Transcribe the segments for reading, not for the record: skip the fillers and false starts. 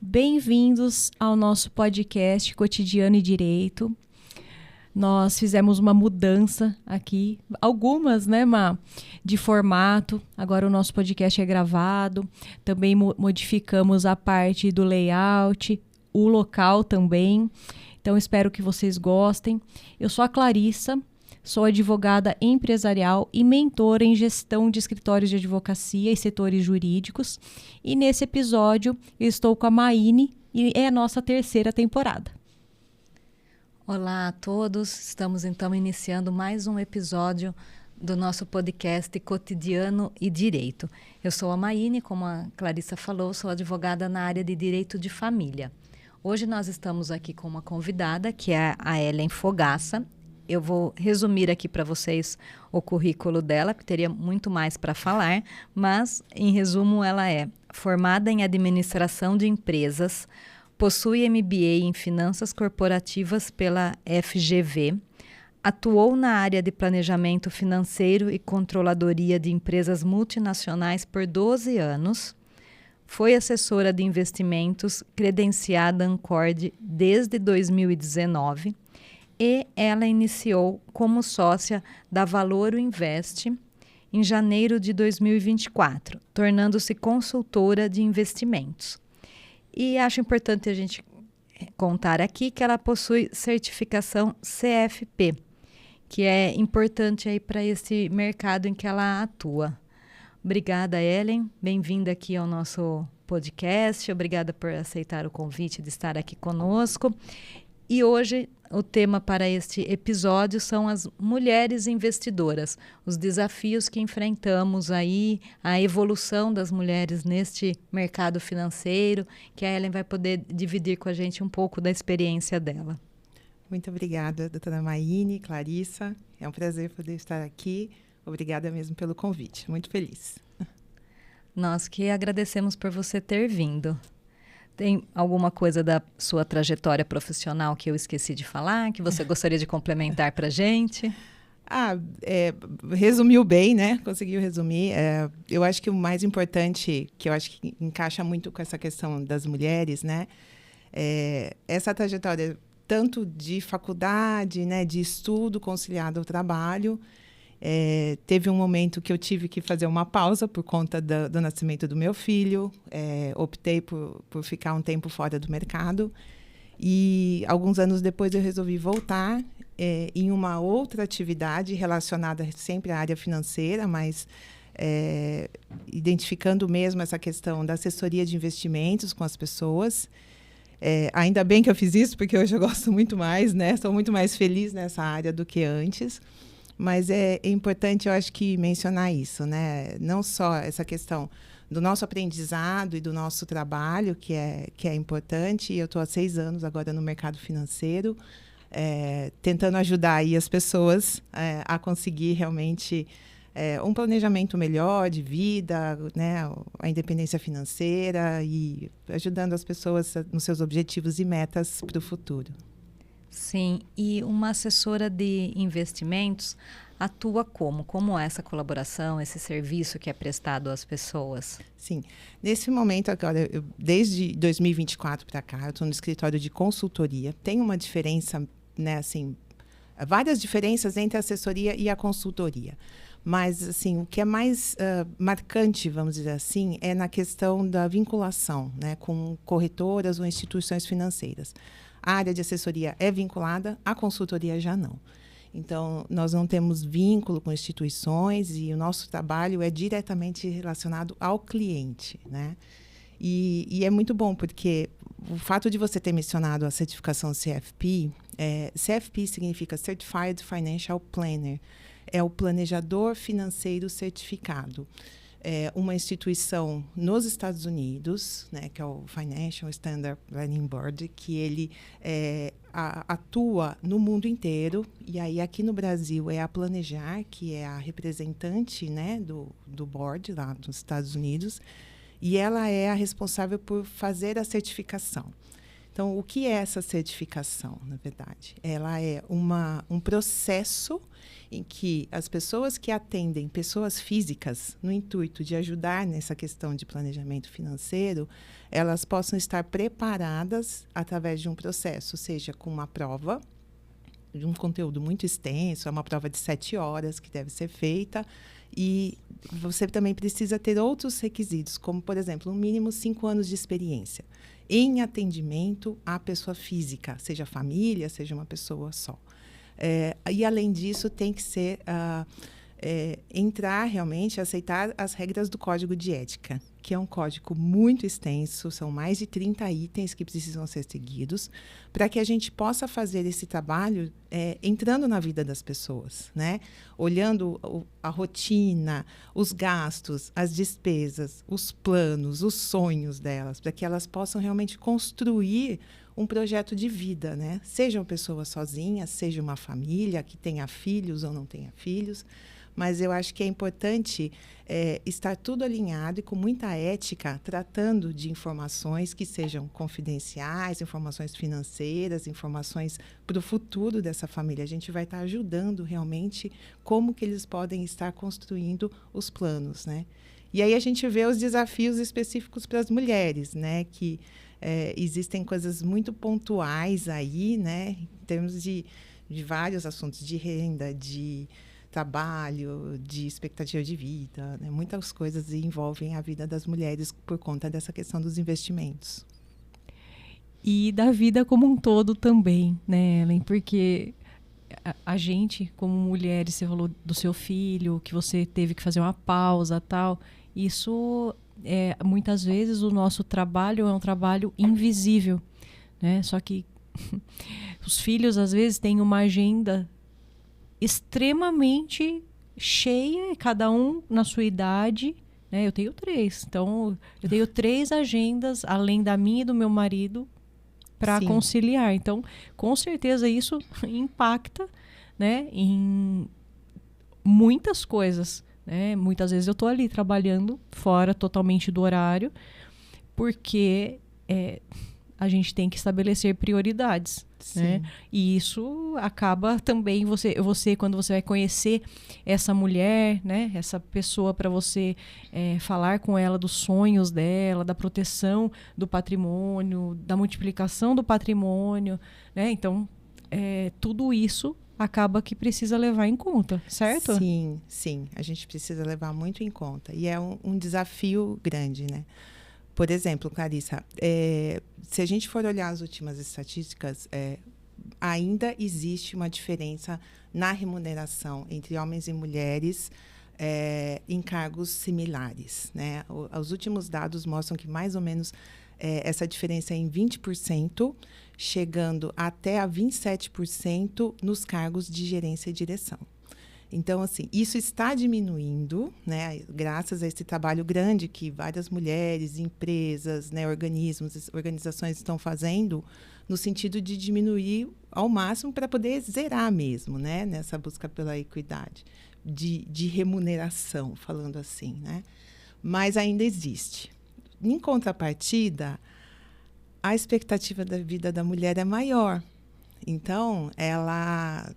Bem-vindos ao nosso podcast Cotidiano e Direito. Nós fizemos uma mudança aqui, algumas, né, Má, de formato. Agora o nosso podcast é gravado. Também modificamos a parte do layout, o local também. Então, espero que vocês gostem. Eu sou a Clarissa, sou advogada empresarial e mentora em gestão de escritórios de advocacia e setores jurídicos. E nesse episódio, eu estou com a Maíne e é a nossa terceira temporada. Olá a todos, estamos então iniciando mais um episódio do nosso podcast Cotidiano e Direito. Eu sou a Maíne, como a Clarissa falou, sou advogada na área de Direito de Família. Hoje nós estamos aqui com uma convidada, que é a Ellen Fogaça. Eu vou resumir aqui para vocês o currículo dela, que teria muito mais para falar, mas, em resumo, ela é formada em Administração de Empresas, possui MBA em Finanças Corporativas pela FGV, atuou na área de Planejamento Financeiro e Controladoria de Empresas Multinacionais por 12 anos, foi assessora de investimentos credenciada Ancord desde 2019 e ela iniciou como sócia da Valoro Invest em janeiro de 2024, tornando-se consultora de investimentos. E acho importante a gente contar aqui que ela possui certificação CFP, que é importante aí para esse mercado em que ela atua. Obrigada, Ellen. Bem-vinda aqui ao nosso podcast. Obrigada por aceitar o convite de estar aqui conosco. E hoje o tema para este episódio são as mulheres investidoras, os desafios que enfrentamos aí, a evolução das mulheres neste mercado financeiro, que a Ellen vai poder dividir com a gente um pouco da experiência dela. Muito obrigada, doutora Maíne, Clarissa. É um prazer poder estar aqui. Obrigada mesmo pelo convite. Muito feliz. Nós que agradecemos por você ter vindo. Tem alguma coisa da sua trajetória profissional que eu esqueci de falar, que você gostaria de complementar para a gente? Resumiu bem, né? Conseguiu resumir. Eu acho que o mais importante, que eu acho que encaixa muito com essa questão das mulheres, né? Essa trajetória tanto de faculdade, né, de estudo conciliado ao trabalho. Teve um momento que eu tive que fazer uma pausa por conta do nascimento do meu filho. Optei por ficar um tempo fora do mercado. E alguns anos depois eu resolvi voltar em uma outra atividade relacionada sempre à área financeira, mas identificando mesmo essa questão da assessoria de investimentos com as pessoas. Ainda bem que eu fiz isso, porque hoje eu gosto muito mais, né? Estou muito mais feliz nessa área do que antes. Mas é importante, eu acho que, mencionar isso, né? Não só essa questão do nosso aprendizado e do nosso trabalho, que é importante. Eu estou há 6 anos agora no mercado financeiro, tentando ajudar aí as pessoas a conseguir realmente um planejamento melhor de vida, né? A independência financeira e ajudando as pessoas nos seus objetivos e metas para o futuro. Sim, e uma assessora de investimentos atua como? Como é essa colaboração, esse serviço que é prestado às pessoas? Sim, nesse momento agora, desde 2024 para cá, eu estou no escritório de consultoria. Tem uma diferença, né, assim, várias diferenças entre a assessoria e a consultoria. Mas, assim, o que é mais marcante, vamos dizer assim, é na questão da vinculação, né, com corretoras ou instituições financeiras. A área de assessoria é vinculada, a consultoria já não. Então, nós não temos vínculo com instituições e o nosso trabalho é diretamente relacionado ao cliente, né? E é muito bom, porque o fato de você ter mencionado a certificação CFP, CFP significa Certified Financial Planner, é o planejador financeiro certificado. Uma instituição nos Estados Unidos, né, que é o Financial Standard Planning Board, que ele atua no mundo inteiro. E aí, aqui no Brasil, é a Planejar, que é a representante, né, do board lá nos Estados Unidos. E ela é a responsável por fazer a certificação. Então, o que é essa certificação, na verdade? Ela é um processo em que as pessoas que atendem pessoas físicas, no intuito de ajudar nessa questão de planejamento financeiro, elas possam estar preparadas através de um processo, seja com uma prova, de um conteúdo muito extenso, é uma prova de 7 horas que deve ser feita, e você também precisa ter outros requisitos, como, por exemplo, no mínimo 5 anos de experiência em atendimento à pessoa física, seja família, seja uma pessoa só. E, além disso, tem que ser entrar realmente, aceitar as regras do Código de Ética, que é um código muito extenso, são mais de 30 itens que precisam ser seguidos, para que a gente possa fazer esse trabalho entrando na vida das pessoas, né? Olhando a rotina, os gastos, as despesas, os planos, os sonhos delas, para que elas possam realmente construir um projeto de vida, né? Seja uma pessoa sozinha, seja uma família que tenha filhos ou não tenha filhos, mas eu acho que é importante estar tudo alinhado e com muita ética, tratando de informações que sejam confidenciais, informações financeiras, informações para o futuro dessa família. A gente vai estar ajudando realmente como que eles podem estar construindo os planos, né? E aí a gente vê os desafios específicos para as mulheres, né? Que existem coisas muito pontuais aí, né? Em termos de vários assuntos, de renda, de trabalho, de expectativa de vida, né? Muitas coisas envolvem a vida das mulheres por conta dessa questão dos investimentos. E da vida como um todo também, né, Ellen? Porque a gente, como mulheres, você falou do seu filho, que você teve que fazer uma pausa, tal. Isso, muitas vezes, o nosso trabalho é um trabalho invisível, né? Só que os filhos, às vezes, têm uma agenda extremamente cheia, cada um na sua idade, né? Eu tenho 3, então eu tenho 3 agendas além da minha e do meu marido para conciliar. Então, com certeza isso impacta, né, em muitas coisas, né? Muitas vezes eu estou ali trabalhando fora totalmente do horário, porque a gente tem que estabelecer prioridades, né? E isso acaba também você quando você vai conhecer essa mulher, né? Essa pessoa, para você falar com ela dos sonhos dela, da proteção do patrimônio, da multiplicação do patrimônio, né? Então, tudo isso acaba que precisa levar em conta, certo? Sim. A gente precisa levar muito em conta. E é um desafio grande, né? Por exemplo, Clarissa, se a gente for olhar as últimas estatísticas, ainda existe uma diferença na remuneração entre homens e mulheres em cargos similares, né? Os últimos dados mostram que mais ou menos essa diferença é em 20%, chegando até a 27% nos cargos de gerência e direção. Então, assim, isso está diminuindo, né, graças a esse trabalho grande que várias mulheres, empresas, né, organizações estão fazendo, no sentido de diminuir ao máximo para poder zerar mesmo, né, nessa busca pela equidade de remuneração, falando assim, né? Mas ainda existe. Em contrapartida, a expectativa da vida da mulher é maior. Então, ela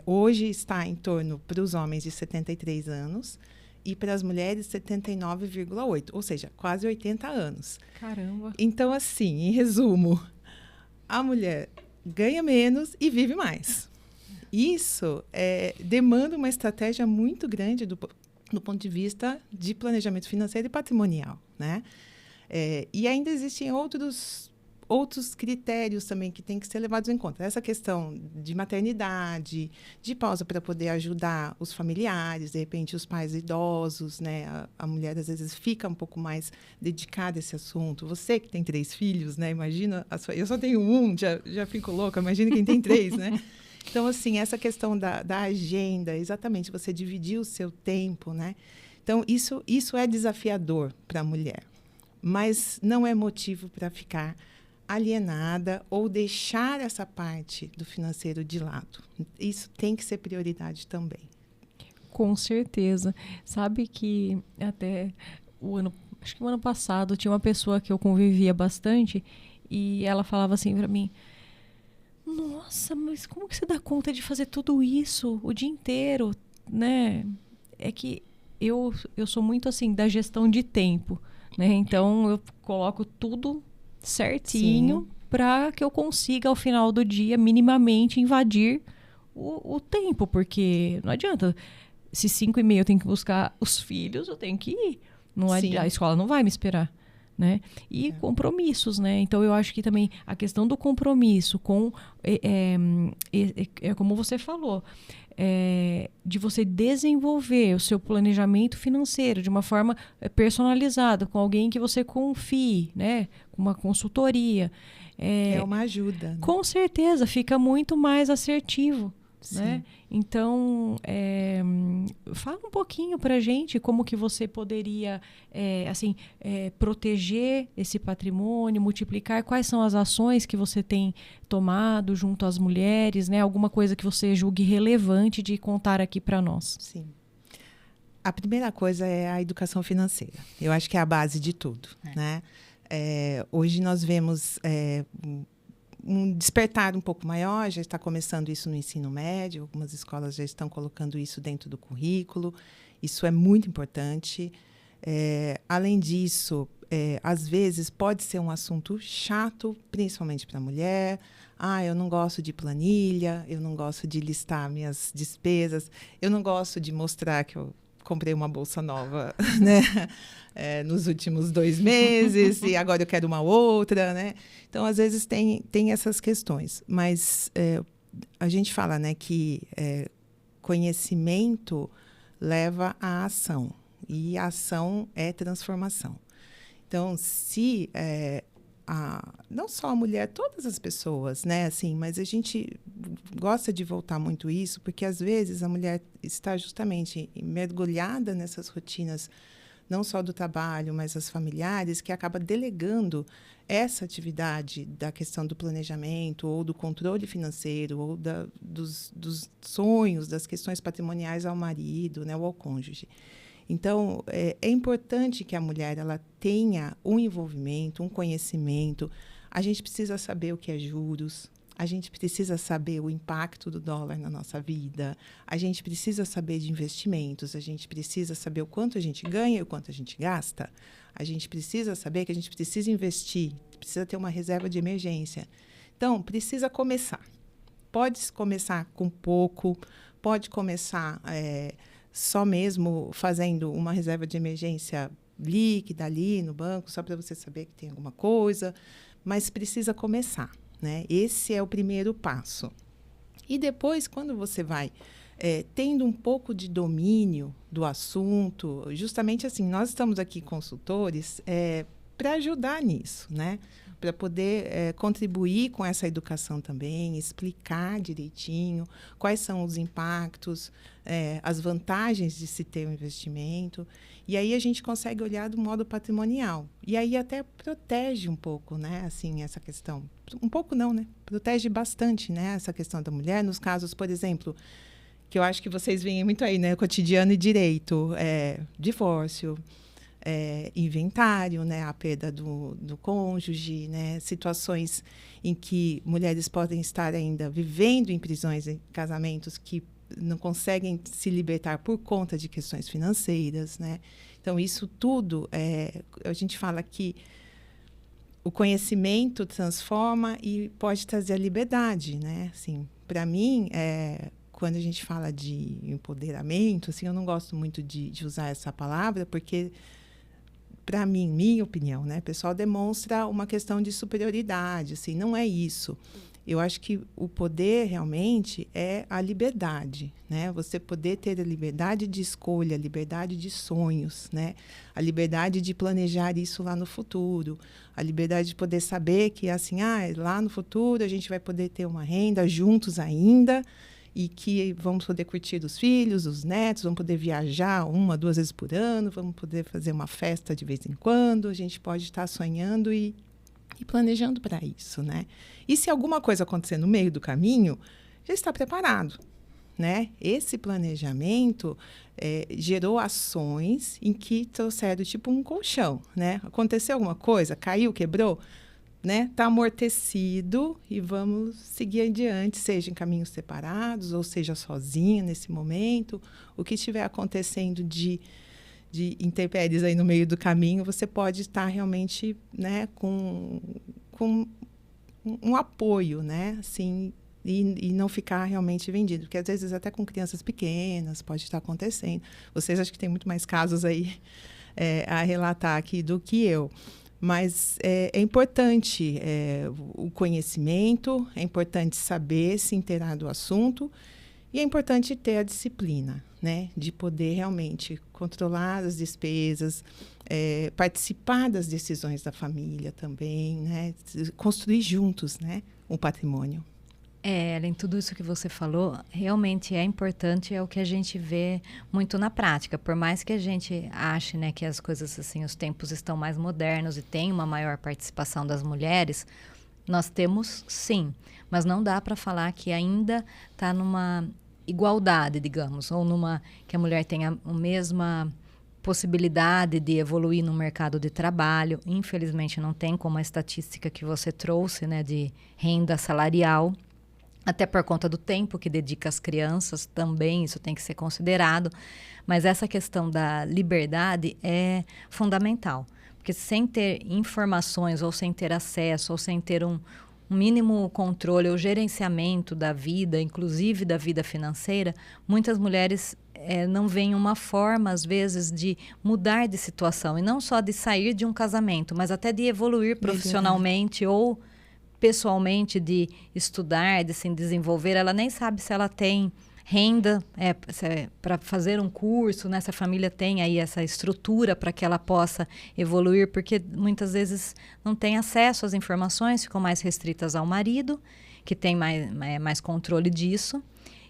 hoje está em torno, para os homens, de 73 anos e para as mulheres 79,8, ou seja, quase 80 anos. Caramba! Então, assim, em resumo, a mulher ganha menos e vive mais. Isso demanda uma estratégia muito grande do ponto de vista de planejamento financeiro e patrimonial, né? E ainda existem outros critérios também que têm que ser levados em conta. Essa questão de maternidade, de pausa para poder ajudar os familiares, de repente os pais idosos, né? A mulher às vezes fica um pouco mais dedicada a esse assunto. Você que tem 3 filhos, né? Imagina, eu só tenho um, já fico louca, imagina quem tem 3, né? Então, assim, essa questão da agenda, exatamente, você dividir o seu tempo, né? Então, isso é desafiador para a mulher, mas não é motivo para ficar alienada ou deixar essa parte do financeiro de lado. Isso tem que ser prioridade também. Com certeza. Sabe que até acho que o ano passado tinha uma pessoa que eu convivia bastante E ela falava assim para mim: nossa, mas como que você dá conta de fazer tudo isso o dia inteiro, né? É que eu sou muito assim da gestão de tempo, né? Então eu coloco tudo certinho para que eu consiga ao final do dia minimamente invadir o tempo, porque não adianta. Se 5h30 eu tenho que buscar os filhos, eu tenho que ir. Não a escola não vai me esperar, né? E compromissos, né? Então eu acho que também a questão do compromisso com como você falou, de você desenvolver o seu planejamento financeiro de uma forma personalizada, com alguém que você confie, né? Com uma consultoria. É uma ajuda. Né? Com certeza, fica muito mais assertivo. Né? Então, fala um pouquinho para a gente como que você poderia proteger esse patrimônio, multiplicar, quais são as ações que você tem tomado junto às mulheres, né? Alguma coisa que você julgue relevante de contar aqui para nós. Sim. A primeira coisa é a educação financeira. Eu acho que é a base de tudo. Né? Hoje nós vemos um despertar um pouco maior, já está começando isso no ensino médio, algumas escolas já estão colocando isso dentro do currículo, isso é muito importante. Além disso, às vezes pode ser um assunto chato, principalmente para a mulher. Eu não gosto de planilha, eu não gosto de listar minhas despesas, eu não gosto de mostrar que eu comprei uma bolsa nova, né? Nos últimos 2 meses, e agora eu quero uma outra, né? Então, às vezes, tem essas questões. Mas a gente fala, né, que conhecimento leva à ação. E a ação é transformação. Então, se não só a mulher, todas as pessoas, né? Assim, mas a gente gosta de voltar muito isso, porque às vezes a mulher está justamente mergulhada nessas rotinas, não só do trabalho, mas as familiares, que acaba delegando essa atividade da questão do planejamento, ou do controle financeiro, ou dos sonhos, das questões patrimoniais ao marido, né? Ou ao cônjuge. Então, é importante que a mulher ela tenha um envolvimento, um conhecimento. A gente precisa saber o que é juros, a gente precisa saber o impacto do dólar na nossa vida, a gente precisa saber de investimentos, a gente precisa saber o quanto a gente ganha e o quanto a gente gasta, a gente precisa saber que a gente precisa investir, precisa ter uma reserva de emergência. Então, precisa começar. Pode começar com pouco, pode começar só mesmo fazendo uma reserva de emergência líquida ali no banco, só para você saber que tem alguma coisa, mas precisa começar, né? Esse é o primeiro passo. E depois, quando você vai tendo um pouco de domínio do assunto, justamente assim, nós estamos aqui consultores para ajudar nisso, né? Para poder contribuir com essa educação também, explicar direitinho quais são os impactos, as vantagens de se ter um investimento. E aí a gente consegue olhar do modo patrimonial. E aí até protege um pouco, né, assim, essa questão. Um pouco não, né? Protege bastante, né, essa questão da mulher. Nos casos, por exemplo, que eu acho que vocês veem muito aí, né? Cotidiano e direito, divórcio, inventário, né? A perda do cônjuge, né? Situações em que mulheres podem estar ainda vivendo em prisões, em casamentos que não conseguem se libertar por conta de questões financeiras, né? Então, isso tudo, a gente fala que o conhecimento transforma e pode trazer a liberdade, né? Assim, para mim, quando a gente fala de empoderamento, assim, eu não gosto muito de usar essa palavra, porque, para mim, minha opinião, né, o pessoal demonstra uma questão de superioridade, assim, não é isso. Eu acho que o poder realmente é a liberdade, né? Você poder ter a liberdade de escolha, a liberdade de sonhos, né? A liberdade de planejar isso lá no futuro, a liberdade de poder saber que, assim, lá no futuro a gente vai poder ter uma renda juntos ainda, e que vamos poder curtir os filhos, os netos, vamos poder viajar 1, 2 vezes por ano, vamos poder fazer uma festa de vez em quando, a gente pode estar sonhando e planejando para isso, né? E se alguma coisa acontecer no meio do caminho, já está preparado, né? Esse planejamento gerou ações em que trouxeram tipo um colchão, né? Aconteceu alguma coisa, caiu, quebrou, né, tá amortecido e vamos seguir adiante, seja em caminhos separados ou seja sozinha nesse momento. O que estiver acontecendo de intempéries aí no meio do caminho, você pode estar realmente, né, com um apoio, né, assim, e não ficar realmente vendido, porque às vezes até com crianças pequenas pode estar acontecendo. Vocês acho que tem muito mais casos aí a relatar aqui do que eu. Mas é importante o conhecimento, é importante saber se inteirar do assunto e é importante ter a disciplina, né, de poder realmente controlar as despesas, participar das decisões da família também, né, construir juntos, né, um patrimônio. Ellen, tudo isso que você falou realmente é importante, é o que a gente vê muito na prática. Por mais que a gente ache, né, que as coisas assim, os tempos estão mais modernos e tem uma maior participação das mulheres, nós temos sim, mas não dá para falar que ainda está numa igualdade, digamos, ou numa que a mulher tenha a mesma possibilidade de evoluir no mercado de trabalho. Infelizmente não tem, como a estatística que você trouxe, né, de renda salarial. Até por conta do tempo que dedica às crianças, também isso tem que ser considerado. Mas essa questão da liberdade é fundamental. Porque sem ter informações, ou sem ter acesso, ou sem ter um mínimo controle ou gerenciamento da vida, inclusive da vida financeira, muitas mulheres não veem uma forma, às vezes, de mudar de situação. E não só de sair de um casamento, mas até de evoluir profissionalmente ou pessoalmente, de estudar, de se desenvolver. Ela nem sabe se ela tem renda para fazer um curso, né? Se a família tem aí essa estrutura para que ela possa evoluir, porque muitas vezes não tem acesso às informações, ficam mais restritas ao marido, que tem mais controle disso,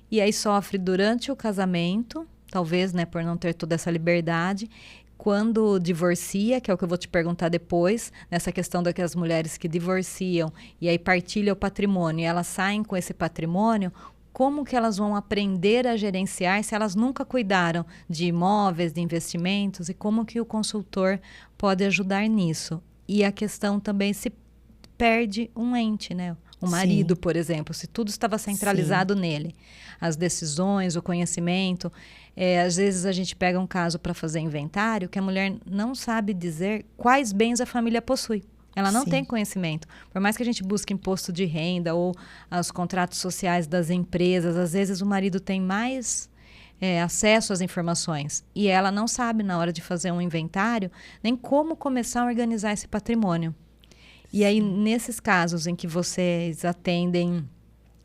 e aí sofre durante o casamento, talvez, né, por não ter toda essa liberdade. Quando divorcia, que é o que eu vou te perguntar depois, nessa questão das mulheres que divorciam e aí partilham o patrimônio e elas saem com esse patrimônio, como que elas vão aprender a gerenciar se elas nunca cuidaram de imóveis, de investimentos, e como que o consultor pode ajudar nisso? E a questão também, se perde um ente, né? O marido, sim, por exemplo, se tudo estava centralizado, sim, nele, as decisões, o conhecimento. Às vezes a gente pega um caso para fazer inventário que a mulher não sabe dizer quais bens a família possui. Ela não, sim, tem conhecimento. Por mais que a gente busque imposto de renda ou os contratos sociais das empresas, às vezes o marido tem mais acesso às informações e ela não sabe, na hora de fazer um inventário, nem como começar a organizar esse patrimônio. E aí, nesses casos em que vocês atendem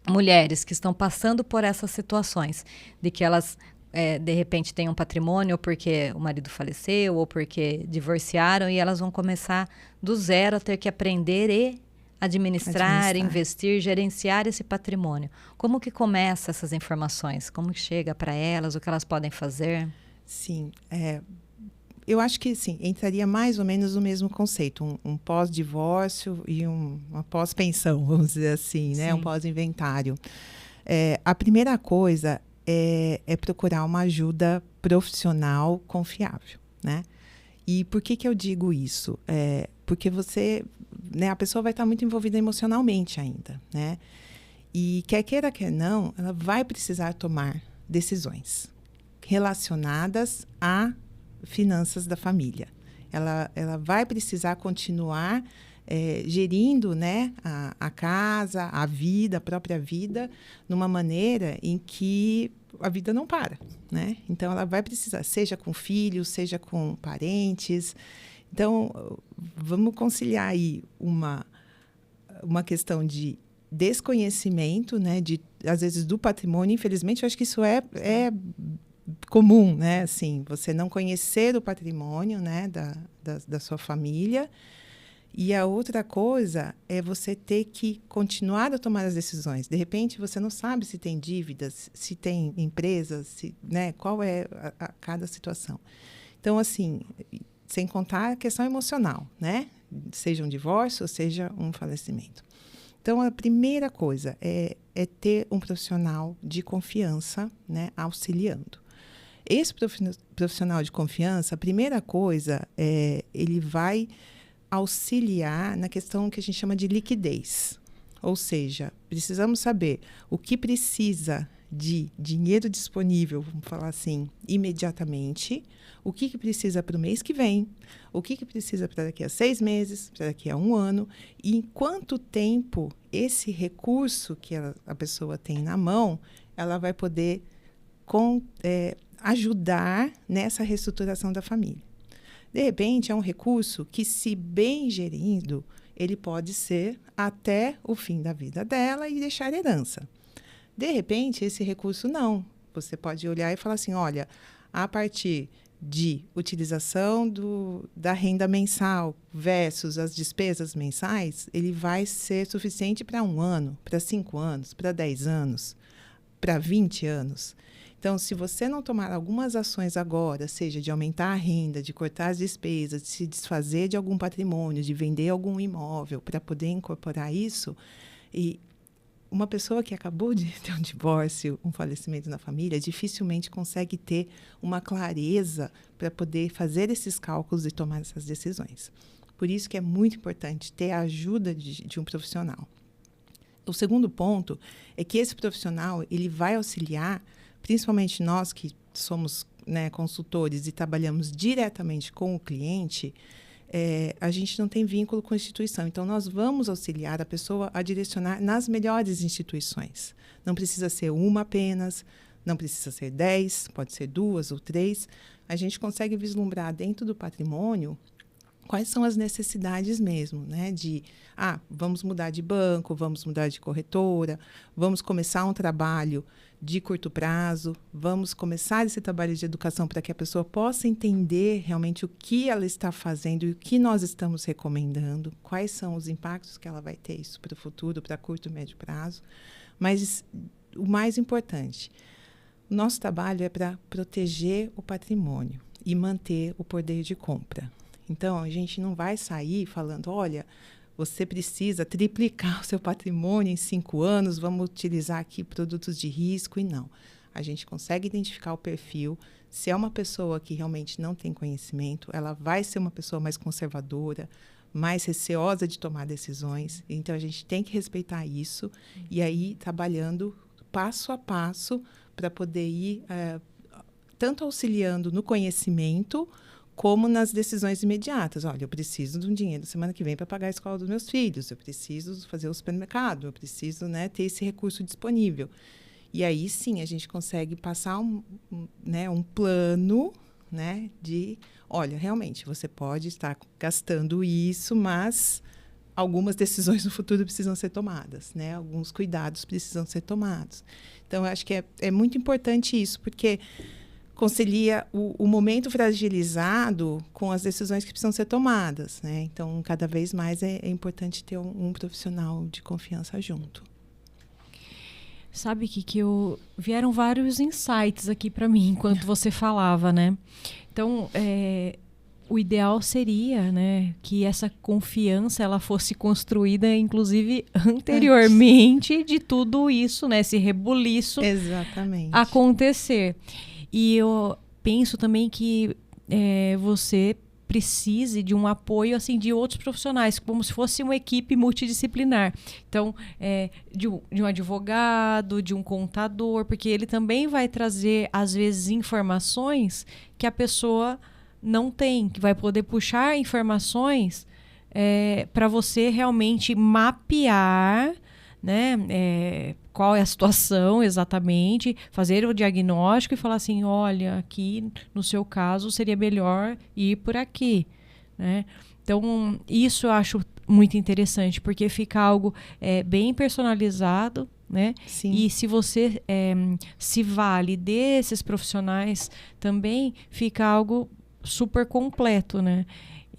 mulheres que estão passando por essas situações, de que elas, de repente, têm um patrimônio ou porque o marido faleceu ou porque divorciaram, e elas vão começar do zero a ter que aprender e administrar, investir, gerenciar esse patrimônio. Como que começa essas informações? Como que chega para elas? O que elas podem fazer? Sim, eu acho que, sim, entraria mais ou menos no mesmo conceito, um pós-divórcio e uma pós-pensão, vamos dizer assim, né? Um pós-inventário. A primeira coisa é procurar uma ajuda profissional confiável, né? E por que eu digo isso? Porque você, né, a pessoa vai estar muito envolvida emocionalmente ainda, né? E quer queira, quer não, ela vai precisar tomar decisões relacionadas a finanças da família. Ela vai precisar continuar gerindo, né, a casa, a vida, a própria vida, numa maneira em que a vida não para, né? Então, ela vai precisar, seja com filhos, seja com parentes. Então, vamos conciliar aí uma questão de desconhecimento, né, às vezes, do patrimônio. Infelizmente, eu acho que isso é comum, né? Assim, você não conhecer o patrimônio, né, da sua família. E a outra coisa é você ter que continuar a tomar as decisões. De repente, você não sabe se tem dívidas, se tem empresas, né, qual é cada situação. Então, assim, sem contar a questão emocional, né? Seja um divórcio, ou seja um falecimento. Então, a primeira coisa é ter um profissional de confiança, né, auxiliando. Esse profissional de confiança, a primeira coisa ele vai auxiliar na questão que a gente chama de liquidez. Ou seja, precisamos saber o que precisa de dinheiro disponível, vamos falar assim, imediatamente, o que precisa para o mês que vem, o que precisa para daqui a 6 meses, para daqui a 1 ano, e em quanto tempo esse recurso que a pessoa tem na mão, ela vai poder ajudar nessa reestruturação da família. De repente, é um recurso que, se bem gerido, ele pode ser até o fim da vida dela e deixar herança. De repente, esse recurso não. Você pode olhar e falar assim, olha, a partir de utilização da renda mensal versus as despesas mensais, ele vai ser suficiente para 1 ano, para 5 anos, para 10 anos, para 20 anos. Então, se você não tomar algumas ações agora, seja de aumentar a renda, de cortar as despesas, de se desfazer de algum patrimônio, de vender algum imóvel para poder incorporar isso, e uma pessoa que acabou de ter um divórcio, um falecimento na família, dificilmente consegue ter uma clareza para poder fazer esses cálculos e tomar essas decisões. Por isso que é muito importante ter a ajuda de um profissional. O segundo ponto é que esse profissional ele vai auxiliar, principalmente nós que somos, né, consultores e trabalhamos diretamente com o cliente, a gente não tem vínculo com a instituição. Então, nós vamos auxiliar a pessoa a direcionar nas melhores instituições. Não precisa ser uma apenas, não precisa ser 10, pode ser 2 ou 3. A gente consegue vislumbrar dentro do patrimônio quais são as necessidades mesmo, né? Vamos mudar de banco, vamos mudar de corretora, vamos começar um trabalho de curto prazo, vamos começar esse trabalho de educação para que a pessoa possa entender realmente o que ela está fazendo e o que nós estamos recomendando, quais são os impactos que ela vai ter isso para o futuro, para curto e médio prazo. Mas o mais importante, o nosso trabalho é para proteger o patrimônio e manter o poder de compra. Então, a gente não vai sair falando, olha, você precisa triplicar o seu patrimônio em 5 anos, vamos utilizar aqui produtos de risco, e não. A gente consegue identificar o perfil. Se é uma pessoa que realmente não tem conhecimento, ela vai ser uma pessoa mais conservadora, mais receosa de tomar decisões. Então, a gente tem que respeitar isso e aí trabalhando passo a passo para poder ir tanto auxiliando no conhecimento como nas decisões imediatas. Olha, eu preciso de um dinheiro semana que vem para pagar a escola dos meus filhos, eu preciso fazer o supermercado, eu preciso, né, ter esse recurso disponível. E aí, sim, a gente consegue passar um plano, né, de, olha, realmente, você pode estar gastando isso, mas algumas decisões no futuro precisam ser tomadas, né? Alguns cuidados precisam ser tomados. Então, eu acho que é muito importante isso, porque concilia o momento fragilizado com as decisões que precisam ser tomadas, né? Então, cada vez mais é importante ter um profissional de confiança junto. Sabe que vieram vários insights aqui para mim enquanto você falava, né? Então, o ideal seria, né, que essa confiança ela fosse construída, inclusive, anteriormente de tudo isso, né? Esse rebuliço acontecer. E eu penso também que você precise de um apoio assim, de outros profissionais, como se fosse uma equipe multidisciplinar. Então, de um advogado, de um contador, porque ele também vai trazer, às vezes, informações que a pessoa não tem, que vai poder puxar informações para você realmente mapear, né, qual é a situação exatamente, fazer o diagnóstico e falar assim, olha, aqui no seu caso seria melhor ir por aqui, né? Então, isso eu acho muito interessante, porque fica algo bem personalizado, né? Sim. E se você se vale desses profissionais, também fica algo super completo, né?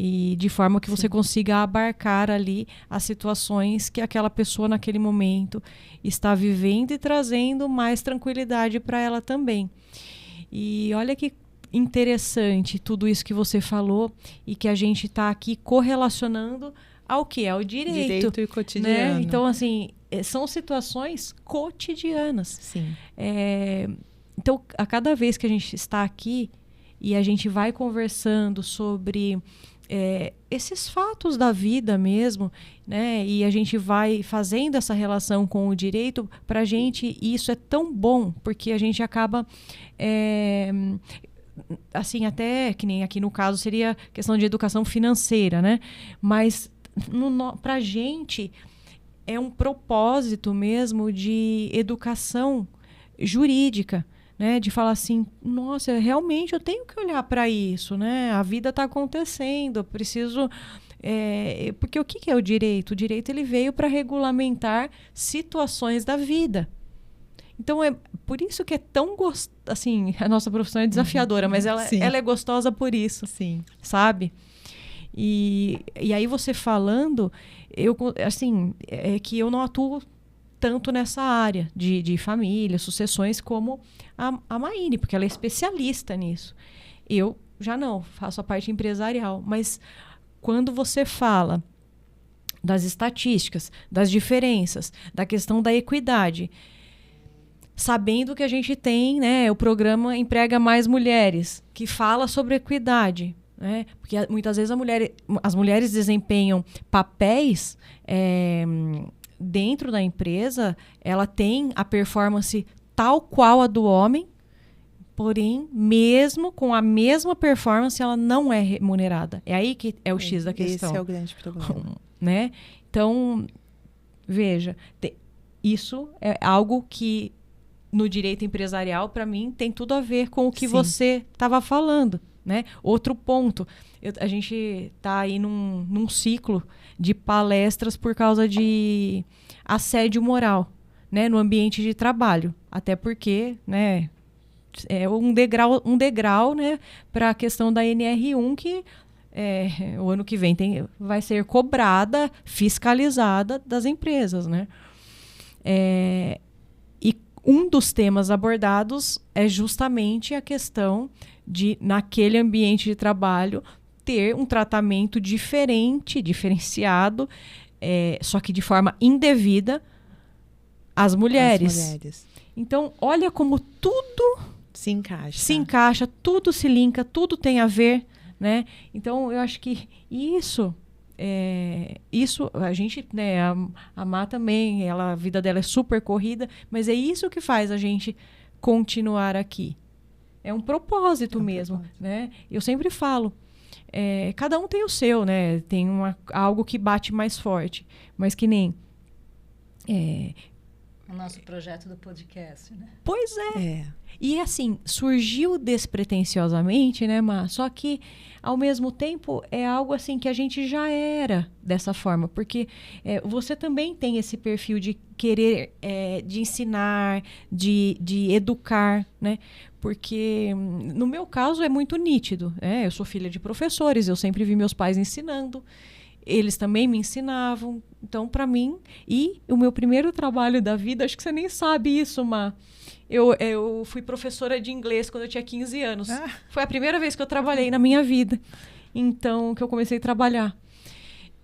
E de forma que você consiga abarcar ali as situações que aquela pessoa naquele momento está vivendo e trazendo mais tranquilidade para ela também. E olha que interessante tudo isso que você falou e que a gente está aqui correlacionando ao que é o direito. Direito e cotidiano. Né? Então, assim, são situações cotidianas. Sim. Então, a cada vez que a gente está aqui e a gente vai conversando sobre esses fatos da vida mesmo, né? E a gente vai fazendo essa relação com o direito, para a gente isso é tão bom, porque a gente acaba... assim, até que nem aqui no caso seria questão de educação financeira, né? Mas para a gente é um propósito mesmo de educação jurídica, né? De falar assim, nossa, realmente eu tenho que olhar para isso, né? A vida está acontecendo, eu preciso... porque o que é o direito? O direito ele veio para regulamentar situações da vida. Então, é por isso que é tão assim, a nossa profissão é desafiadora, mas ela é gostosa por isso, sabe? E aí você falando, assim, é que eu não atuo tanto nessa área de família, sucessões, como a Maíne, porque ela é especialista nisso. Eu já não, faço a parte empresarial, mas quando você fala das estatísticas, das diferenças, da questão da equidade... Sabendo que a gente tem, né, o programa Emprega Mais Mulheres, que fala sobre equidade, né? Porque muitas vezes as mulheres desempenham papéis dentro da empresa, ela tem a performance tal qual a do homem, porém, mesmo com a mesma performance, ela não é remunerada. É aí que é o X da questão. Esse é o grande problema. Né? Então, veja, isso é algo que no direito empresarial, para mim, tem tudo a ver com o que você estava falando, né? Outro ponto, a gente está aí num ciclo de palestras por causa de assédio moral, né? No ambiente de trabalho, até porque, né? É um degrau, né? Para a questão da NR1 que o ano que vem vai ser cobrada, fiscalizada das empresas, né? Um dos temas abordados é justamente a questão de, naquele ambiente de trabalho, ter um tratamento diferenciado, só que de forma indevida, às mulheres. Então, olha como tudo se encaixa, tudo se linka, tudo tem a ver, né? Então, eu acho que isso a gente, né, a Má também, a vida dela é super corrida, mas é isso que faz a gente continuar aqui. É um propósito mesmo, né? Eu sempre falo, cada um tem o seu, né? Tem algo que bate mais forte, mas que nem... o nosso projeto do podcast, né? Pois é. E assim, surgiu despretensiosamente, né, Má? Só que, ao mesmo tempo, é algo assim que a gente já era dessa forma. Porque você também tem esse perfil de querer, de ensinar, de educar, né? Porque, no meu caso, é muito nítido. Eu sou filha de professores, eu sempre vi meus pais ensinando. Eles também me ensinavam. Então, para mim... E o meu primeiro trabalho da vida, acho que você nem sabe isso, Má. Eu fui professora de inglês quando eu tinha 15 anos. Foi a primeira vez que eu trabalhei na minha vida. Então, que eu comecei a trabalhar.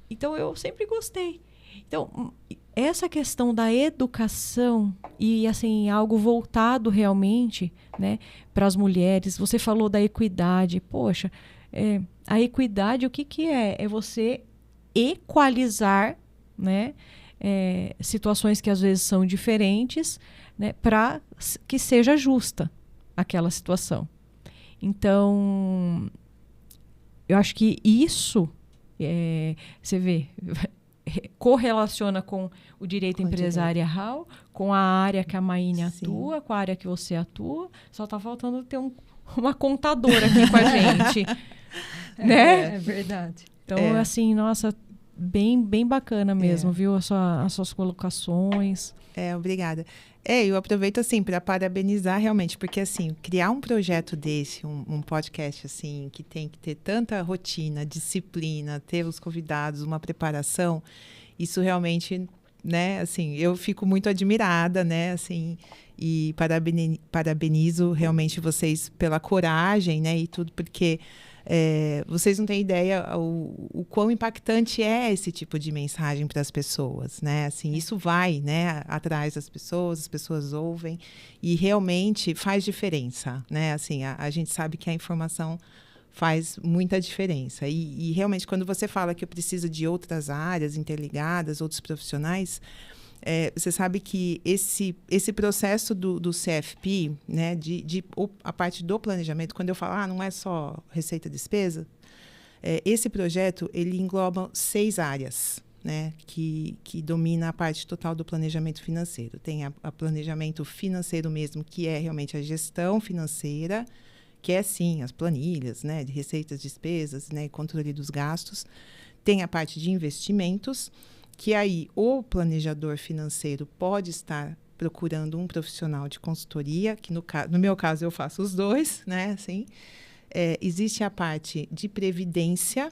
Então, eu sempre gostei. Então, essa questão da educação e, assim, algo voltado realmente, né, para as mulheres. Você falou da equidade. Poxa, a equidade, o que é? É você equalizar, né, situações que às vezes são diferentes, né, para que seja justa aquela situação. Então, eu acho que isso, você vê, correlaciona com o direito empresarial, com a área que a Maíne atua, com a área que você atua. Só está faltando ter uma contadora aqui com a gente. Né? É verdade. Então, assim, nossa, bem bacana mesmo, viu? As suas colocações. Obrigada. Eu aproveito, assim, para parabenizar realmente, porque, assim, criar um projeto desse, um podcast, assim, que tem que ter tanta rotina, disciplina, ter os convidados, uma preparação, isso realmente, né, assim, eu fico muito admirada, né, assim, e parabenizo realmente vocês pela coragem, né, e tudo, porque... vocês não têm ideia o quão impactante é esse tipo de mensagem para as pessoas, né? Assim, isso vai, né, atrás das pessoas, as pessoas ouvem e realmente faz diferença, né? Assim, a gente sabe que a informação faz muita diferença. E realmente, quando você fala que eu preciso de outras áreas interligadas, outros profissionais, você sabe que esse processo do CFP, né, a parte do planejamento, quando eu falo, não é só receita e despesa, esse projeto ele engloba 6 áreas, né, que domina a parte total do planejamento financeiro. Tem a planejamento financeiro mesmo, que é realmente a gestão financeira, que é, sim, as planilhas, né, de receitas, despesas, né, controle dos gastos. Tem a parte de investimentos, que aí o planejador financeiro pode estar procurando um profissional de consultoria, que no meu caso eu faço os dois, né, assim. Existe a parte de previdência,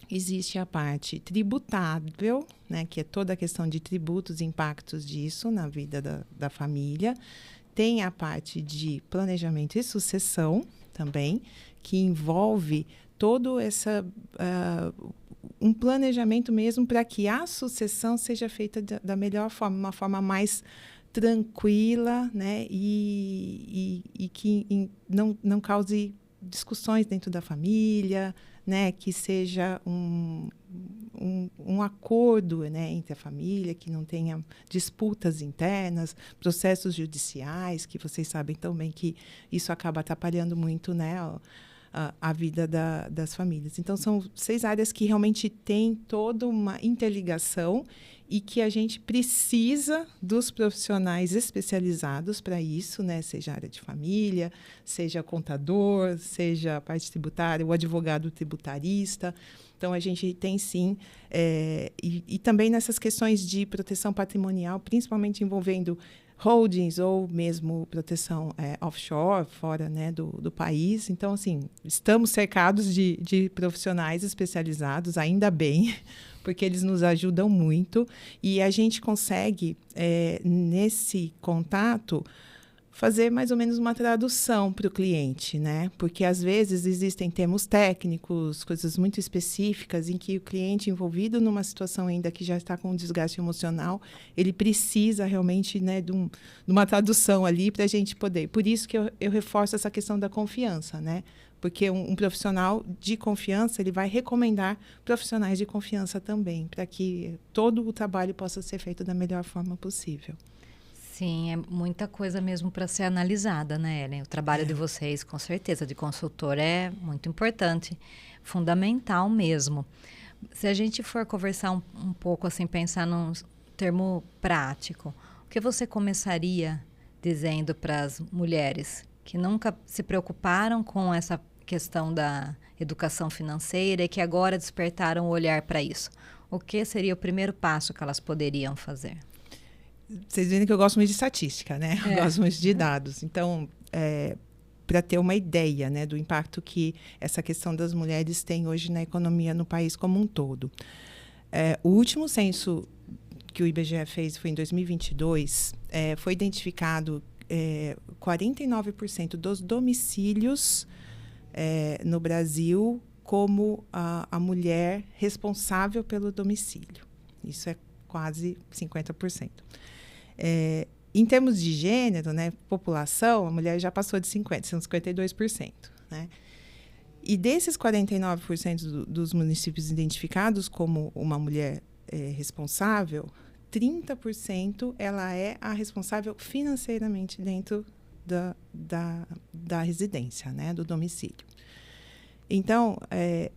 existe a parte tributável, né, que é toda a questão de tributos e impactos disso na vida da família. Tem a parte de planejamento e sucessão também, que envolve todo um planejamento mesmo para que a sucessão seja feita da melhor forma, uma forma mais tranquila, né, e que não cause discussões dentro da família, né, que seja um acordo, né, entre a família, que não tenha disputas internas, processos judiciais, que vocês sabem também que isso acaba atrapalhando muito, né, a vida das famílias. Então, são 6 áreas que realmente têm toda uma interligação e que a gente precisa dos profissionais especializados para isso, né? Seja a área de família, seja contador, seja a parte tributária, o advogado tributarista. Então, a gente tem, sim, e também nessas questões de proteção patrimonial, principalmente envolvendo holdings ou mesmo proteção offshore, fora, né, do país. Então, assim, estamos cercados de profissionais especializados, ainda bem, porque eles nos ajudam muito. E a gente consegue, nesse contato, fazer mais ou menos uma tradução para o cliente, né? Porque, às vezes, existem termos técnicos, coisas muito específicas, em que o cliente envolvido numa situação ainda que já está com um desgaste emocional, ele precisa realmente, né, de uma tradução ali para a gente poder. Por isso que eu reforço essa questão da confiança, né? Porque um profissional de confiança, ele vai recomendar profissionais de confiança também, para que todo o trabalho possa ser feito da melhor forma possível. Sim, é muita coisa mesmo para ser analisada, né, Ellen? O trabalho de vocês, com certeza, de consultor é muito importante, fundamental mesmo. Se a gente for conversar um pouco, assim, pensar num termo prático, o que você começaria dizendo para as mulheres que nunca se preocuparam com essa questão da educação financeira e que agora despertaram o olhar para isso? O que seria o primeiro passo que elas poderiam fazer? Vocês veem que eu gosto muito de estatística, né? Eu gosto muito de dados. Então, para ter uma ideia, né, do impacto que essa questão das mulheres tem hoje na economia no país como um todo. O último censo que o IBGE fez foi em 2022. Foi identificado 49% dos domicílios no Brasil como a mulher responsável pelo domicílio. Isso é quase 50%. Em termos de gênero, né, população, a mulher já passou de 50%, são 52%. Né? E desses 49% dos municípios identificados como uma mulher responsável, 30% ela é a responsável financeiramente dentro da residência, né, do domicílio. Então,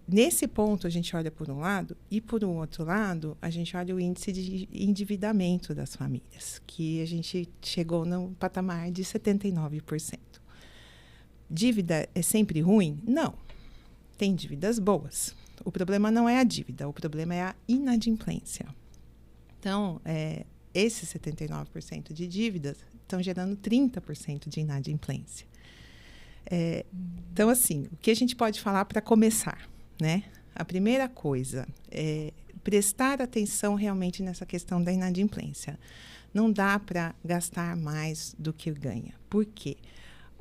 nesse ponto, a gente olha por um lado, e por um outro lado, a gente olha o índice de endividamento das famílias, que a gente chegou no patamar de 79%. Dívida é sempre ruim? Não. Tem dívidas boas. O problema não é a dívida, o problema é a inadimplência. Então, esses 79% de dívidas estão gerando 30% de inadimplência. Então, assim, o que a gente pode falar para começar, né? A primeira coisa é prestar atenção realmente nessa questão da inadimplência. Não dá para gastar mais do que ganha. Por quê?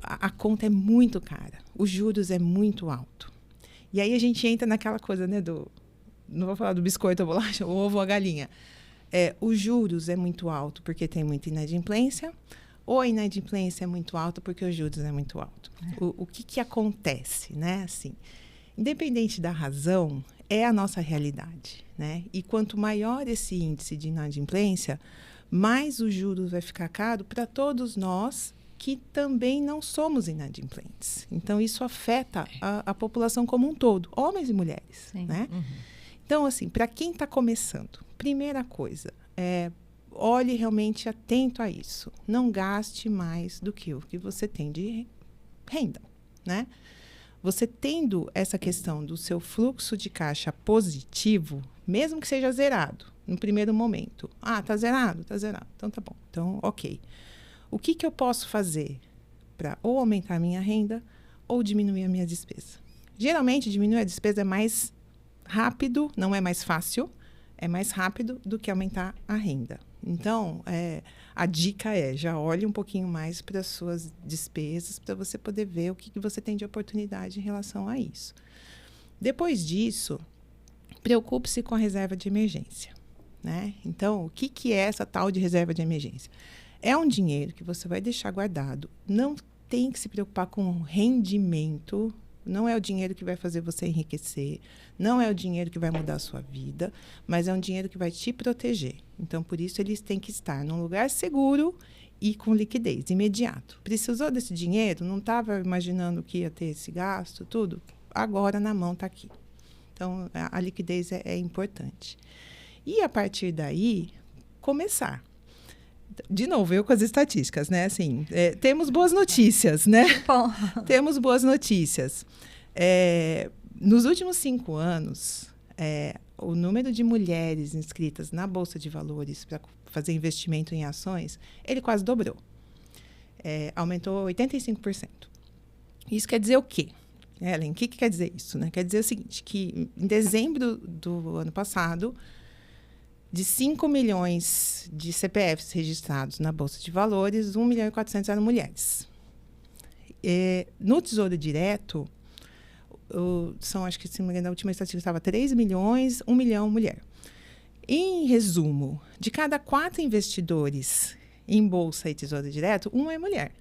A conta é muito cara, os juros é muito alto. E aí a gente entra naquela coisa, né, não vou falar do biscoito, a bolacha, o ovo ou a galinha. Os juros é muito alto porque tem muita inadimplência, ou a inadimplência é muito alta porque os juros é muito alto. O que acontece, né? Assim, Independente da razão, é a nossa realidade, né? E quanto maior esse índice de inadimplência, mais o juros vai ficar caro para todos nós que também não somos inadimplentes. Então, isso afeta a população como um todo, homens e mulheres, né? Então, assim, para quem está começando, primeira coisa, olhe realmente atento a isso. Não gaste mais do que o que você tem de renda, né? Você tendo essa questão do seu fluxo de caixa positivo, mesmo que seja zerado, no primeiro momento. Ah, tá zerado, tá zerado. Então, tá bom. Então, ok. O que eu posso fazer para ou aumentar a minha renda ou diminuir a minha despesa? Geralmente, diminuir a despesa é mais rápido, não é mais fácil, é mais rápido do que aumentar a renda. Então, a dica já olhe um pouquinho mais para as suas despesas, para você poder ver o que você tem de oportunidade em relação a isso. Depois disso, preocupe-se com a reserva de emergência, né? Então, o que é essa tal de reserva de emergência? É um dinheiro que você vai deixar guardado, não tem que se preocupar com o rendimento. Não é o dinheiro que vai fazer você enriquecer, não é o dinheiro que vai mudar a sua vida, mas é um dinheiro que vai te proteger. Então, por isso, eles têm que estar num lugar seguro e com liquidez, imediato. Precisou desse dinheiro? Não estava imaginando que ia ter esse gasto, tudo? Agora, na mão, está aqui. Então, a liquidez é importante. E, a partir daí, começar. De novo, eu com as estatísticas, né? Assim, temos boas notícias, né? Bom. Temos boas notícias. Nos últimos 5 anos, o número de mulheres inscritas na Bolsa de Valores para fazer investimento em ações, ele quase dobrou. Aumentou 85%. Isso quer dizer o quê? Ellen, o que quer dizer isso? Né? Quer dizer o seguinte, que em dezembro do ano passado, de 5 milhões de CPFs registrados na Bolsa de Valores, 1 milhão e 400 eram mulheres. No Tesouro Direto, acho que, se não me engano, a última estatística estava 3 milhões, 1 milhão mulher. Em resumo, de cada 4 investidores em Bolsa e Tesouro Direto, 1 é mulher.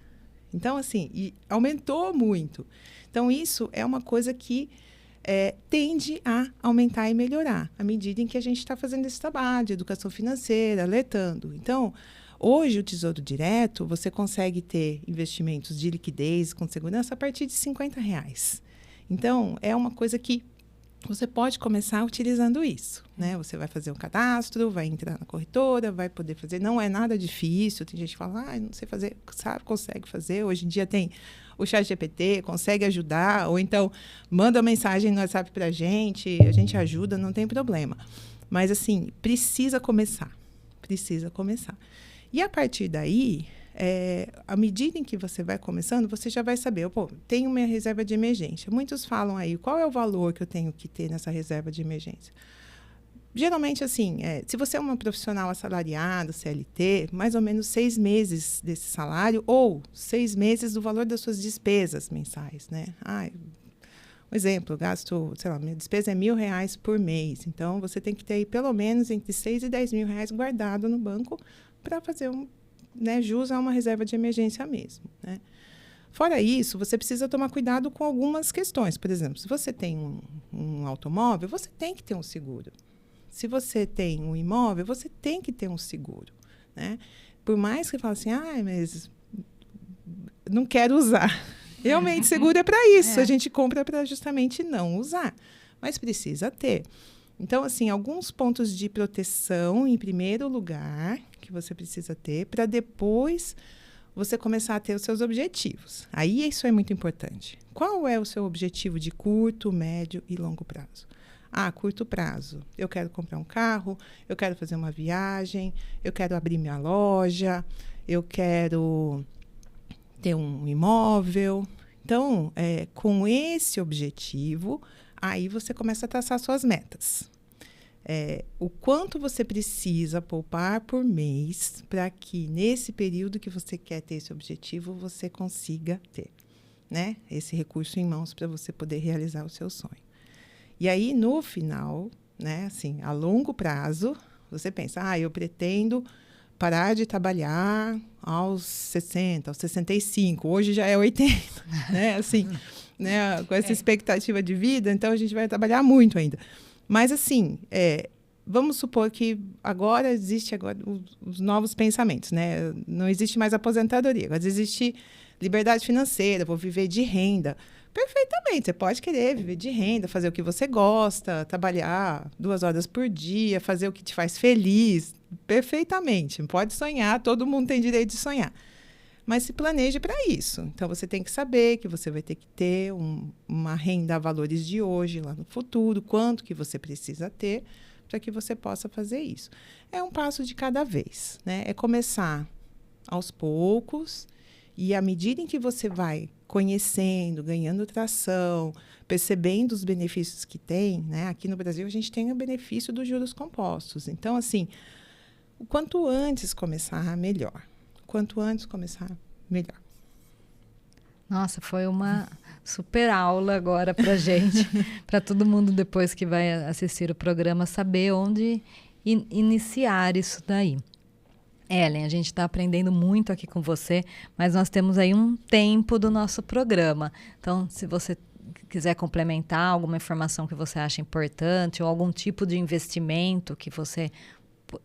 Então, assim, aumentou muito. Então, isso é uma coisa que tende a aumentar e melhorar à medida em que a gente está fazendo esse trabalho de educação financeira, alertando. Então, hoje, o Tesouro Direto, você consegue ter investimentos de liquidez com segurança a partir de R$50. Então, é uma coisa que você pode começar utilizando isso, né? Você vai fazer um cadastro, vai entrar na corretora, vai poder fazer. Não é nada difícil. Tem gente que fala, não sei fazer, sabe, consegue fazer. Hoje em dia tem o ChatGPT, consegue ajudar, ou então manda uma mensagem no WhatsApp para a gente ajuda, não tem problema. Mas, assim, precisa começar. E, a partir daí, à medida em que você vai começando, você já vai saber, tenho minha reserva de emergência. Muitos falam aí, qual é o valor que eu tenho que ter nessa reserva de emergência? Geralmente, assim, se você é uma profissional assalariada, CLT, mais ou menos 6 meses desse salário ou 6 meses do valor das suas despesas mensais, né? Um exemplo, gasto, sei lá, minha despesa é R$1.000 por mês. Então, você tem que ter aí, pelo menos entre 6 e 10 mil reais guardado no banco para fazer jus a uma reserva de emergência mesmo, né? Fora isso, você precisa tomar cuidado com algumas questões. Por exemplo, se você tem um automóvel, você tem que ter um seguro. Se você tem um imóvel, você tem que ter um seguro, né? Por mais que fale assim, mas não quero usar. Realmente, seguro é para isso. A gente compra para justamente não usar. Mas precisa ter. Então, assim, alguns pontos de proteção, em primeiro lugar, que você precisa ter, para depois você começar a ter os seus objetivos. Aí, isso é muito importante. Qual é o seu objetivo de curto, médio e longo prazo? Curto prazo. Eu quero comprar um carro, eu quero fazer uma viagem, eu quero abrir minha loja, eu quero ter um imóvel. Então, com esse objetivo, aí você começa a traçar suas metas. O quanto você precisa poupar por mês para que, nesse período que você quer ter esse objetivo, você consiga ter, né, esse recurso em mãos para você poder realizar o seu sonho. E aí, no final, né, assim, a longo prazo, você pensa, eu pretendo parar de trabalhar aos 60, aos 65, hoje já é 80, né, assim. né, com essa expectativa de vida, então a gente vai trabalhar muito ainda. Mas, assim, vamos supor que agora existe os novos pensamentos, né? Não existe mais aposentadoria, agora existe liberdade financeira, vou viver de renda. Perfeitamente, você pode querer viver de renda, fazer o que você gosta, trabalhar 2 horas por dia, fazer o que te faz feliz, perfeitamente. Pode sonhar, todo mundo tem direito de sonhar. Mas se planeje para isso. Então, você tem que saber que você vai ter que ter uma renda a valores de hoje, lá no futuro, quanto que você precisa ter para que você possa fazer isso. É um passo de cada vez, né? É começar aos poucos e, à medida em que você vai conhecendo, ganhando tração, percebendo os benefícios que tem, né? Aqui no Brasil, a gente tem o benefício dos juros compostos. Então, assim, o quanto antes começar, melhor. Quanto antes começar, melhor. Nossa, foi uma super aula agora para gente, para todo mundo depois que vai assistir o programa saber onde iniciar isso daí. Ellen, a gente está aprendendo muito aqui com você, mas nós temos aí um tempo do nosso programa. Então, se você quiser complementar alguma informação que você acha importante ou algum tipo de investimento que você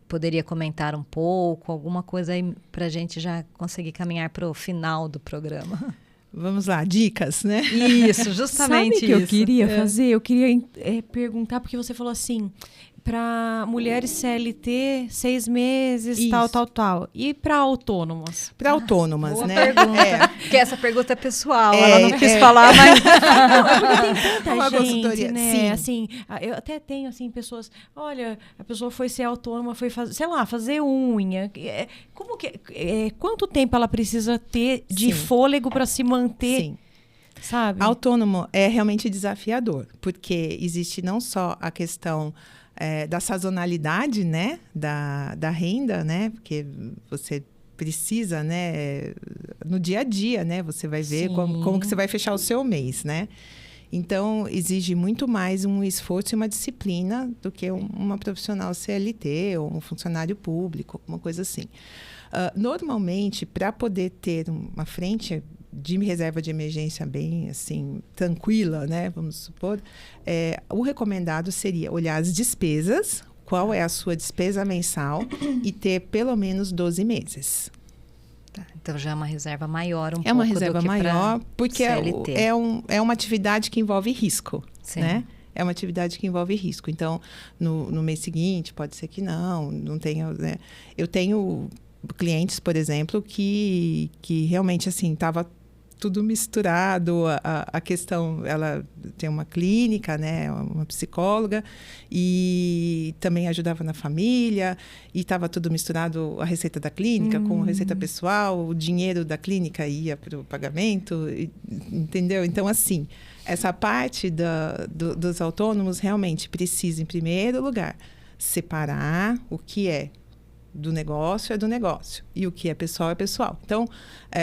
poderia comentar um pouco, alguma coisa aí para a gente já conseguir caminhar para o final do programa. Vamos lá, dicas, né? Isso, justamente isso. Sabe o que eu queria fazer? Eu queria perguntar, porque você falou assim, para mulheres CLT, 6 meses, isso. tal. E para autônomas? Para autônomas, boa né? Pergunta, porque essa pergunta é pessoal, ela não quis falar, mas... Não, porque tem tanta uma gente, consultoria, né? sim. Assim, eu até tenho, assim, pessoas... Olha, a pessoa foi ser autônoma, foi fazer, sei lá, fazer unha. Como que... quanto tempo ela precisa ter de fôlego para se manter... Sim. Sabe? Autônomo é realmente desafiador, porque existe não só a questão da sazonalidade, né, da renda, né, porque você precisa, né, no dia a dia, né, você vai ver como que você vai fechar o seu mês, né. Então, exige muito mais um esforço e uma disciplina do que uma profissional CLT ou um funcionário público, uma coisa assim. Normalmente, para poder ter uma frente de reserva de emergência bem assim tranquila, né? Vamos supor, o recomendado seria olhar as despesas, qual é a sua despesa mensal e ter pelo menos 12 meses. Tá, então já é uma reserva maior É uma reserva maior, porque CLT. é uma atividade que envolve risco, Sim. né? É uma atividade que envolve risco. Então, no mês seguinte, pode ser que não tenha, né? Eu tenho clientes, por exemplo, que realmente assim estava tudo misturado, a questão, ela tem uma clínica, né, uma psicóloga, e também ajudava na família, e estava tudo misturado, a receita da clínica com a receita pessoal, o dinheiro da clínica ia para o pagamento, entendeu? Então, assim, essa parte dos autônomos realmente precisa, em primeiro lugar, separar o que é do negócio é do negócio. E o que é pessoal. Então,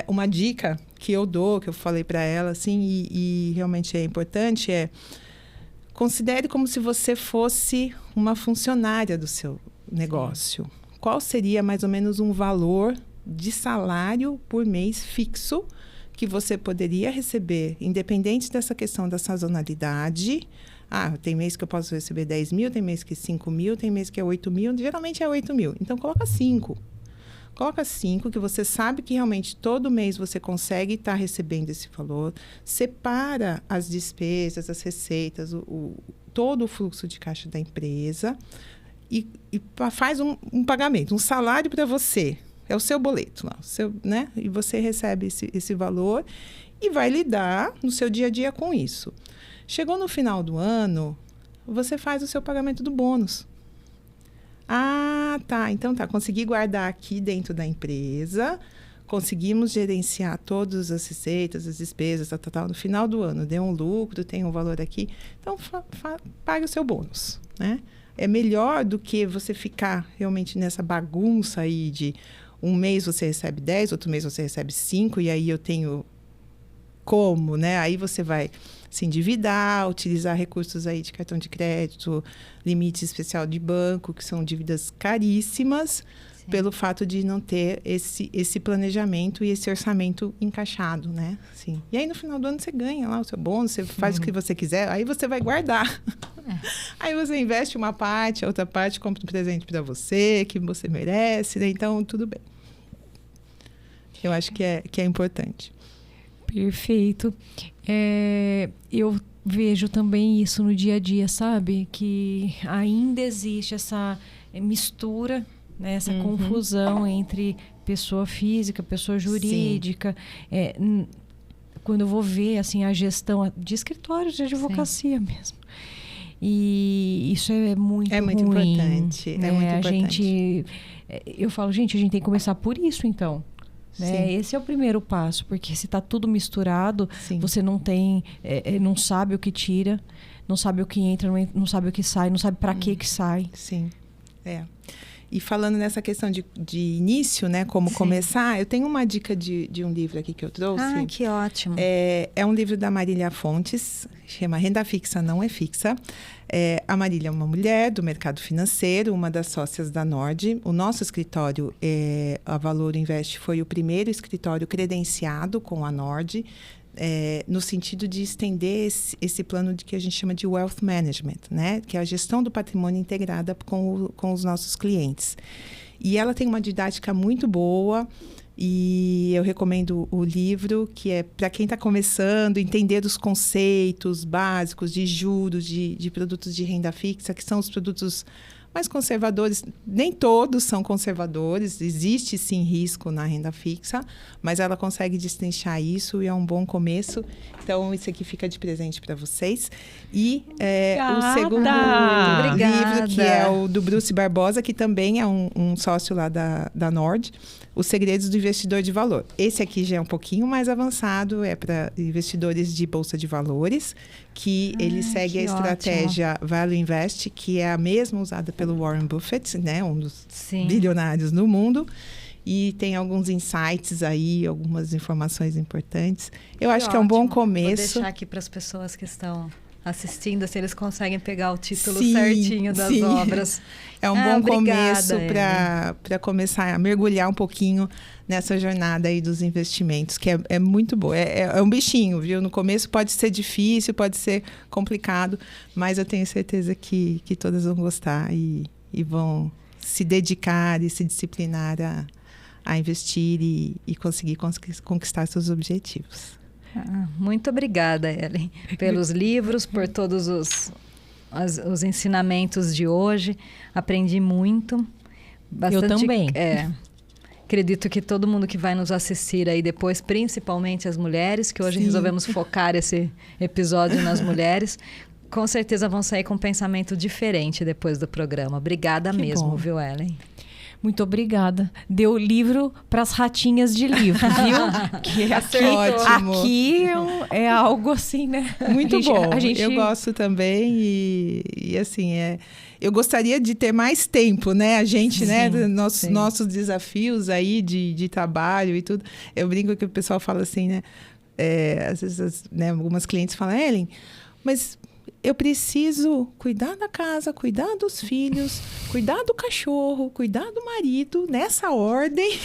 uma dica que eu dou, que eu falei para ela, assim, e realmente é importante, considere como se você fosse uma funcionária do seu negócio. Sim. Qual seria mais ou menos um valor de salário por mês fixo que você poderia receber, independente dessa questão da sazonalidade? Tem mês que eu posso receber 10 mil, tem mês que é 5 mil, tem mês que é 8 mil, geralmente é 8 mil. Então, coloca 5. Coloca 5, que você sabe que realmente todo mês você consegue estar recebendo esse valor. Separa as despesas, as receitas, todo o fluxo de caixa da empresa e faz um pagamento, um salário para você. É o seu boleto lá, né? E você recebe esse valor e vai lidar no seu dia a dia com isso. Chegou no final do ano, você faz o seu pagamento do bônus. Então consegui guardar aqui dentro da empresa, conseguimos gerenciar todas as receitas, as despesas, tal. No final do ano, deu um lucro, tem um valor aqui. Então, pague o seu bônus, né? É melhor do que você ficar realmente nessa bagunça aí de um mês você recebe 10, outro mês você recebe 5, e aí eu tenho como, né? Aí você vai se endividar, utilizar recursos aí de cartão de crédito, limite especial de banco, que são dívidas caríssimas, pelo fato de não ter esse planejamento e esse orçamento encaixado, né? Sim. E aí, no final do ano, você ganha lá o seu bônus, você faz o que você quiser, aí você vai guardar. Aí você investe uma parte, a outra parte compra um presente para você, que você merece, né? Então, tudo bem. Eu acho que é importante. Perfeito. Eu vejo também isso no dia a dia, sabe? Que ainda existe essa mistura, né? Essa confusão entre pessoa física, pessoa jurídica. Quando eu vou ver assim, a gestão de escritórios de advocacia mesmo. E isso é muito ruim. Importante. Né? É muito importante. Eu falo, gente, a gente tem que começar por isso, então. Né? Esse é o primeiro passo, porque se está tudo misturado, você não tem, não sabe o que tira, não sabe o que entra, não sabe o que sai, não sabe para que sai. Sim, E falando nessa questão de início, né, como começar, eu tenho uma dica de um livro aqui que eu trouxe. Ah, que ótimo. É um livro da Marília Fontes, chama Renda Fixa Não é Fixa. A Marília é uma mulher do mercado financeiro, uma das sócias da Nord. O nosso escritório, a Valor Invest, foi o primeiro escritório credenciado com a Nord, no sentido de estender esse plano que a gente chama de Wealth Management, né? Que é a gestão do patrimônio integrada com os nossos clientes. E ela tem uma didática muito boa. E eu recomendo o livro, que é para quem está começando, entender os conceitos básicos de juros, de produtos de renda fixa, que são os produtos mais conservadores. Nem todos são conservadores, existe sim risco na renda fixa, mas ela consegue destrinchar isso e é um bom começo. Então, isso aqui fica de presente para vocês. E o segundo livro, que é o do Bruce Barbosa, que também é um sócio lá da Nord, Os Segredos do Investidor de Valor. Esse aqui já é um pouquinho mais avançado, é para investidores de bolsa de valores, que ele segue a estratégia Value Invest, que é a mesma usada pelo Warren Buffett, né, um dos bilionários no mundo. E tem alguns insights aí, algumas informações importantes. Eu acho que é um bom começo. Vou deixar aqui para as pessoas que estão assistindo, se eles conseguem pegar o título certinho das obras. É um bom começo para começar a mergulhar um pouquinho nessa jornada aí dos investimentos, que é muito boa. É um bichinho, viu? No começo pode ser difícil, pode ser complicado, mas eu tenho certeza que todas vão gostar e vão se dedicar e se disciplinar a investir e conseguir conquistar seus objetivos. Muito obrigada, Ellen, pelos livros, por todos os ensinamentos de hoje. Aprendi muito. Eu também. Acredito que todo mundo que vai nos assistir aí depois, principalmente as mulheres, que hoje resolvemos focar esse episódio nas mulheres, com certeza vão sair com um pensamento diferente depois do programa. Obrigada mesmo, viu, Ellen? Muito obrigada. Deu livro para as ratinhas de livro, viu? Que aqui é algo assim, né? Muito bom. Eu gosto também e assim, eu gostaria de ter mais tempo, né? A gente, né? Nossos desafios aí de trabalho e tudo. Eu brinco que o pessoal fala assim, né? Às vezes, né, algumas clientes falam, Ellen, mas eu preciso cuidar da casa, cuidar dos filhos, cuidar do cachorro, cuidar do marido, nessa ordem.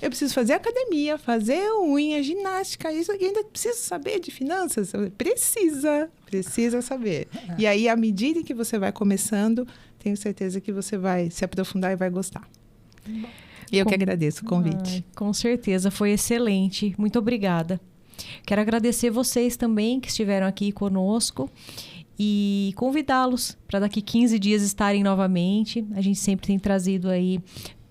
Eu preciso fazer academia, fazer unha, ginástica, isso, e ainda preciso saber de finanças? Precisa saber. E aí, à medida que você vai começando, tenho certeza que você vai se aprofundar e vai gostar. E eu que agradeço o convite. Com certeza, foi excelente. Muito obrigada. Quero agradecer vocês também que estiveram aqui conosco e convidá-los para daqui 15 dias estarem novamente. A gente sempre tem trazido aí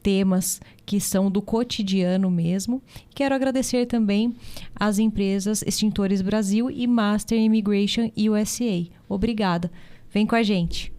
temas que são do cotidiano mesmo. Quero agradecer também às empresas Extintores Brasil e Master Immigration USA. Obrigada. Vem com a gente.